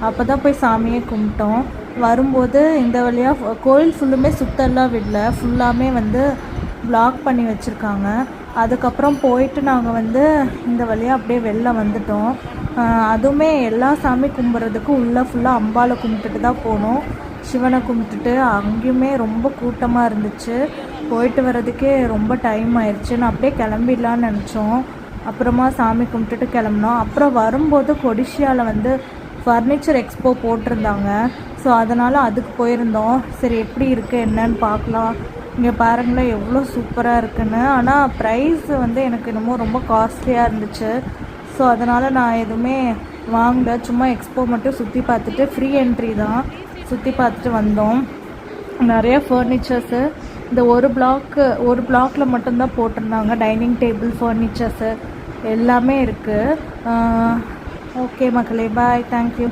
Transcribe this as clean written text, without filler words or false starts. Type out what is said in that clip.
அப்போ தான் போய் சாமியை கும்பிட்டோம். வரும்போது இந்த வழியாக கோயில் ஃபுல்லுமே சுத்தெல்லாம் விடல, ஃபுல்லாமே வந்து பிளாக் பண்ணி வச்சுருக்காங்க. அதுக்கப்புறம் போயிட்டு நாங்கள் இந்த வழியாக அப்படியே வெளில வந்துட்டோம். அதுவுமே எல்லா சாமி கும்பிட்றதுக்கும் உள்ளே ஃபுல்லாக அம்பாவை கும்பிட்டுட்டு தான் போனோம். சிவனை கும்பிட்டுட்டு அங்கேயுமே ரொம்ப கூட்டமாக இருந்துச்சு. போயிட்டு வர்றதுக்கே ரொம்ப டைம் ஆயிடுச்சு. நான் அப்படியே கிளம்பிடலான்னு நினச்சோம். அப்புறமா சாமி கும்பிட்டுட்டு கிளம்புனோம். அப்புறம் வரும்போது கொடிஷியாவில் ஃபர்னிச்சர் எக்ஸ்போ போட்டிருந்தாங்க. ஸோ அதனால் அதுக்கு போயிருந்தோம். சரி எப்படி இருக்குது என்னன்னு பார்க்கலாம். இங்கே பாருங்களேன் எவ்வளோ சூப்பராக இருக்குன்னு. ஆனால் ப்ரைஸ் எனக்கு என்னமோ ரொம்ப காஸ்ட்லியாக இருந்துச்சு. ஸோ அதனால் நான் எதுவுமே வாங்கல. சும்மா எக்ஸ்போ மட்டும் சுற்றி பார்த்துட்டு, ஃப்ரீ என்ட்ரி தான், சுற்றி பார்த்துட்டு வந்தோம். நிறைய ஃபர்னிச்சர்ஸு இந்த ஒரு பிளாக்கில் மட்டும்தான் போட்டிருந்தாங்க. டைனிங் டேபிள், ஃபர்னிச்சர்ஸு எல்லாமே இருக்குது. ஓகே மக்களே, பாய், தேங்க்யூ.